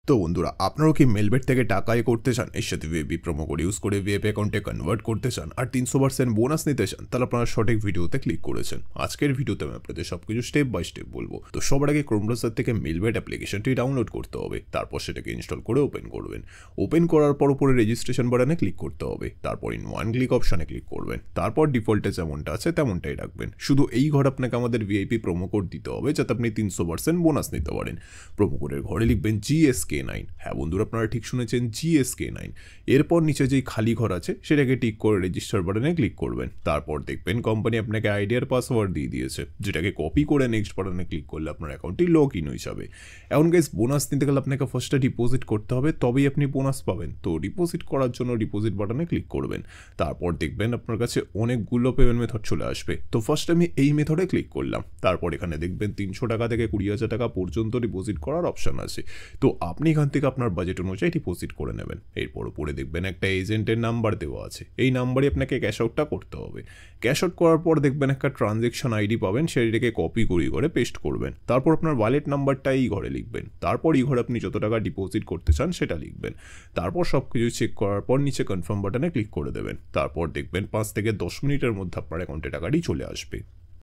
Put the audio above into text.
তো বন্ধুরা, আপনারাও কি মেলবেট থেকে টাকা আয় করতে চান, এর সাথে ভিআইপি প্রোমো কোড ইউজ করে ভিআইপি অ্যাকাউন্টে কনভার্ট করতে চান আর 300% বোনাস নিতে চান, তাহলে আপনারা সঠিক ভিডিওতে ক্লিক করেছেন। আজকের ভিডিওতে আমি আপনাদের সবকিছু স্টেপ বাই স্টেপ বলবো। তো সবার আগে ক্রোম ব্রাউজার থেকে মেলবেট অ্যাপ্লিকেশনটি ডাউনলোড করতে হবে, তারপর সেটাকে ইনস্টল করে ওপেন করবেন। ওপেন করার পর উপরে রেজিস্ট্রেশন বাটনে ক্লিক করতে হবে, তারপর ইন ওয়ান ক্লিক অপশানে ক্লিক করবেন, তারপর ডিফল্টে যেমনটা আছে তেমনটাই রাখবেন। শুধু এই ঘর আপনাকে আমাদের ভিআইপি প্রোমো কোড দিতে হবে, যাতে আপনি 300% বোনাস নিতে পারেন। প্রোমো কোডের ঘরে লিখবেন GSK9। হ্যাঁ বন্ধুরা, আপনারা ঠিক শুনেছেন, GSK9। এরপর নিচে যেই খালি ঘর আছে সেটাকে টিক করে রেজিস্টার বাটনে ক্লিক করবেন। তারপর দেখবেন কোম্পানি আপনাকে আইডি আর পাসওয়ার্ড দিয়ে দিয়েছে, যেটাকে কপি করে নেক্সট বাটনে ক্লিক করলে আপনার অ্যাকাউন্টটি লগ ইন হয়ে যাবে। এখন গাইস, বোনাস নিতে গেলে আপনাকে ফার্স্টে ডিপোজিট করতে হবে, তবেই আপনি বোনাস পাবেন। তো ডিপোজিট করার জন্য ডিপোজিট বাটনে ক্লিক করবেন। তারপর দেখবেন আপনার কাছে অনেকগুলো পেমেন্ট মেথড চলে আসবে। তো ফার্স্ট আমি এই মেথডে ক্লিক করলাম। তারপর এখানে দেখবেন 300 টাকা থেকে 20,000 টাকা পর্যন্ত ডিপোজিট করার অপশান আছে। তো আপনি এখান থেকে আপনার বাজেট অনুযায়ী ডিপোজিট করে নেবেন। এরপর উপরে দেখবেন একটা এজেন্টের নাম্বার দেওয়া আছে, এই নাম্বারে আপনাকে ক্যাশ আউটটা করতে হবে। ক্যাশ আউট করার পর দেখবেন একটা ট্রানজ্যাকশন আইডি পাবেন, সেটাকে কপি করে পেস্ট করবেন। তারপর আপনার ওয়ালেট নাম্বারটা এই ঘরে লিখবেন। তারপর এই ঘরে আপনি যত টাকা ডিপোজিট করতে চান সেটা লিখবেন। তারপর সব কিছু চেক করার পর নিচে কনফার্ম বাটনে ক্লিক করে দেবেন। তারপর দেখবেন 5 থেকে 10 মিনিটের মধ্যে আপনার অ্যাকাউন্টে টাকাটি চলে আসবে।